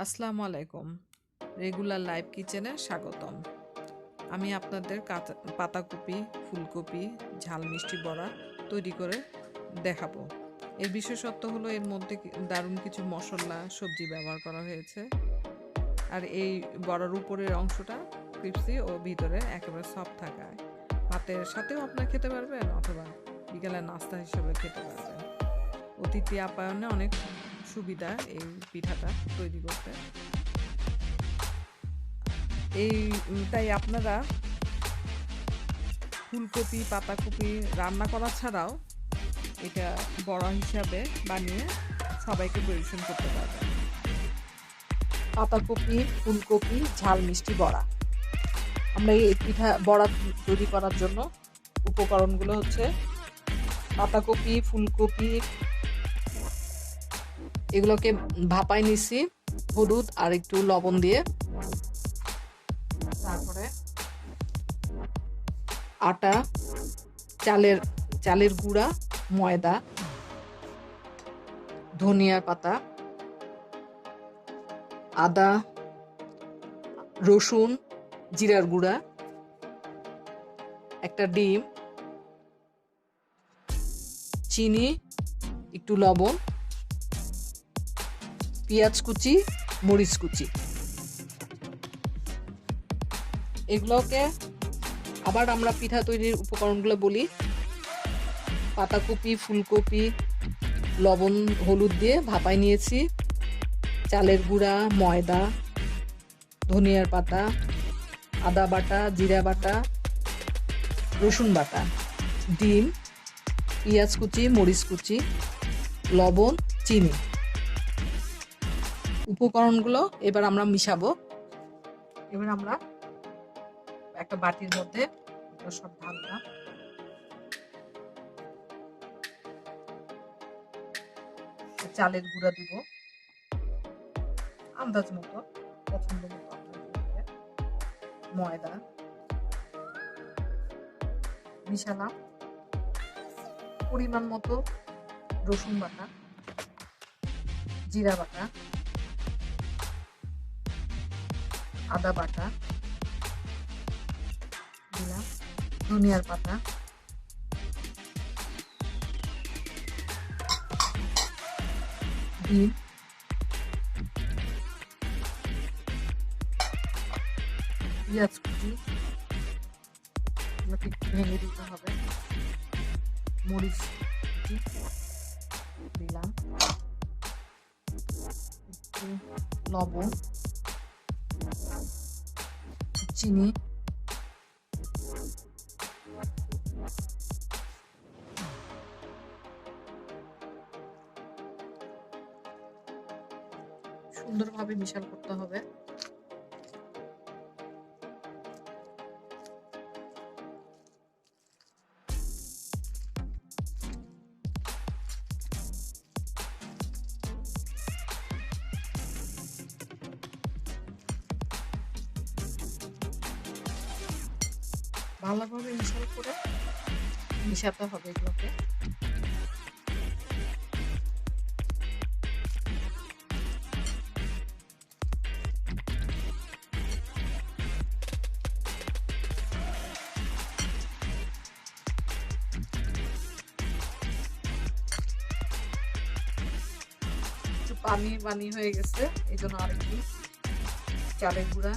আসসালামু আলাইকুম। Regular live কিচেনে স্বাগতম। আমি আপনাদের পাতাকপি, ফুলকপি, ঝাল মিষ্টি বড়া তৈরি করে দেখাবো। এর বিশেষত্ব হলো এর মধ্যে দারুণ কিছু মশলা, সবজি ব্যবহার করা হয়েছে। আর এই বড়ার উপরের অংশটা ক্রিপসি ও ভিতরে একেবারে সফট থাকায় ভাতের সাথেও আপনারা খেতে পারবেন অথবা বিকেলের নাস্তা হিসেবে খেতে পারবেন। অতিথি আপ্যায়নে অনেক সুবিধা এই পিঠাটা তৈরি করতে। তাই আপনারা ফুলকপি, পাতাকপি রান্না করা ছাড়াও এটা বড়া হিসাবে বানিয়ে সবাইকে পরিবেশন করতে পারবেন। পাতাকপি, ফুলকপি, ঝাল মিষ্টি বড়া। আমরা এই বড়া তৈরি করার জন্য উপকরণগুলো হচ্ছে পাতাকপি, ফুলকপি এগুলোকে ভাপায় নিছি হলুদ আর একটু লবণ দিয়ে। তারপরে আটা, চালের গুঁড়া, ময়দা, ধনিয়ার পাতা, আদা, রসুন, জিরার গুঁড়া, একটা ডিম, চিনি, একটু লবণ, পেঁয়াজ কুচি, মরিচ কুচি। এগুলোকে আবার আমরা পিঠা তৈরির উপকরণগুলো বলি। পাতাকপি, ফুলকপি লবণ হলুদ দিয়ে ভাপায় নিয়েছি, চালের গুঁড়া, ময়দা, ধনিয়ার পাতা, আদা বাটা, জিরা বাটা, রসুন বাটা, ডিম, পেঁয়াজ কুচি, মরিচ কুচি, লবণ, চিনি। উপকরণগুলো এবার আমরা মিশাবো। এবার আমরা একটা বাটির মধ্যে সব ঢাললাম। চালের গুঁড়া দিব আন্দাজ মতো, পছন্দ মতো আপনাদের। ময়দা মিশালাম, পরিমাণ মতো রসুন বাটা, জিরা বাটা, আদা বাটা দিলাম, ধনিয়ার পাতা, ডিম, পেঁয়াজ কুচি এগুলোকে একটু ভেঙে দিতে হবে, মরিচ কুচি দিলাম, একটু লবণ, চিনি, সুন্দরভাবে মিশ্রণ করতে হবে। ভালোভাবে মিশ্রণ করে মিশাতে হবে এগুলোকে। পানি পানি হয়ে গেছে, এই জন্য আরেকটু চালের গুঁড়া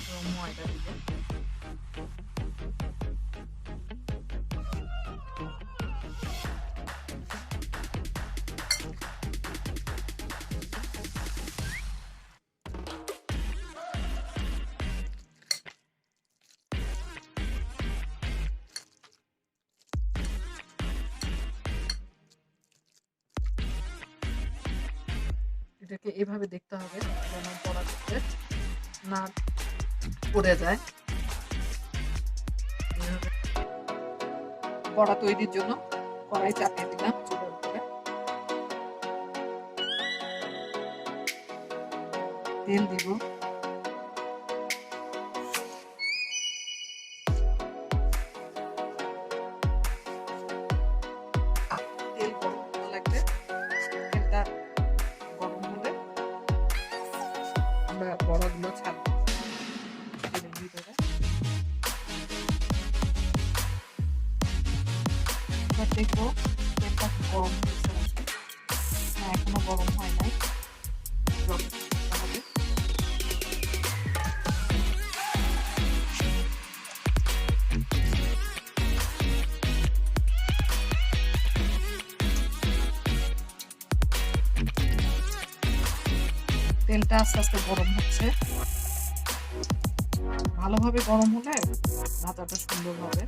এবং ময়দা দিব। এটাকে এভাবে দেখতে হবে যেন বড়া করতে না পড়ে যায়। বড়া তৈরির জন্য কড়াই চাপিয়ে দিলাম চুলার উপরে, তেল দিব, তেল গরম লাগবে, তেলটা গরম হলে আমরা বড়াগুলো ছাড়বো তেলের ভিতরে। এবার দেখবো তেলটা গরম হয়েছে নাকি। না, এখনো গরম হয় নাই। তেলটা আস্তে আস্তে গরম হচ্ছে। ভালোভাবে গরম হলে ভাজাটা সুন্দর হবে।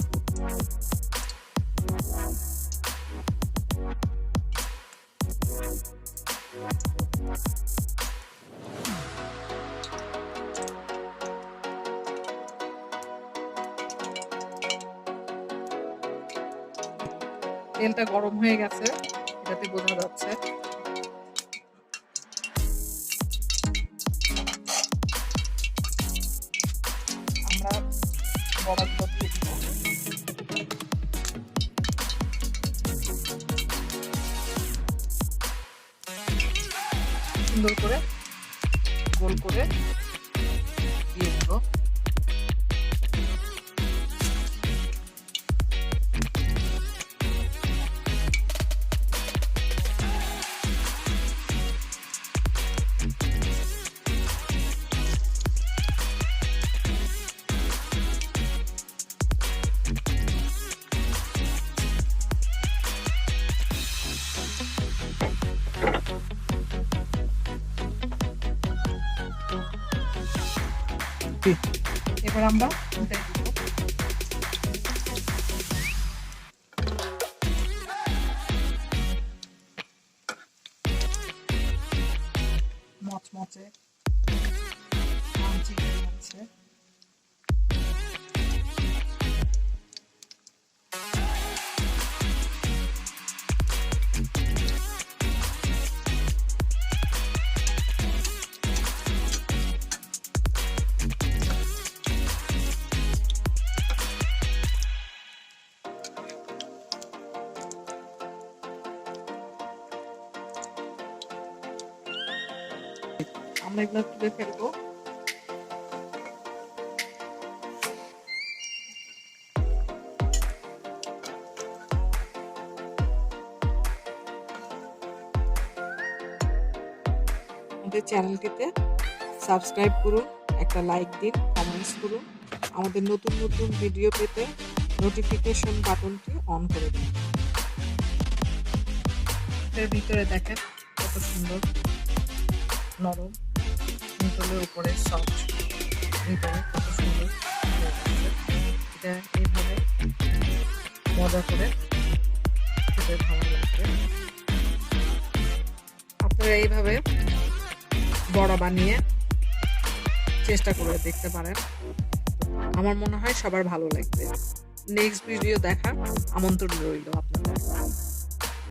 তেলটা গরম হয়ে গেছে, এটাতে বোঝা যাচ্ছে। আমরা বড়াগুলো দিয়ে দিব। সুন্দর করে গোল করে দিয়ে দিব। এবার আমরা উল্টে দিব। মচমচে ক্রাঞ্চি হয়ে যাচ্ছে। আমরা এগুলো তুলে ফেলবো। আমাদের চ্যানেলটিতে সাবস্ক্রাইব করুন, একটা লাইক দিন, কমেন্টস করুন। আমাদের নতুন নতুন ভিডিও পেতে নোটিফিকেশন বাটনটি অন করে দিন। এর ভিতরে দেখেন কত সুন্দর নরম, ভিতরে উপরে সফট, ভিতরে কত সুন্দর। এটা এইভাবে মজা করে খেতে ভালো লাগবে। আপনারা এইভাবে বড়া বানিয়ে চেষ্টা করে দেখতে পারেন। আমার মনে হয় সবার ভালো লাগবে। নেক্সট ভিডিও দেখার আমন্ত্রণ রইল আপনাদের।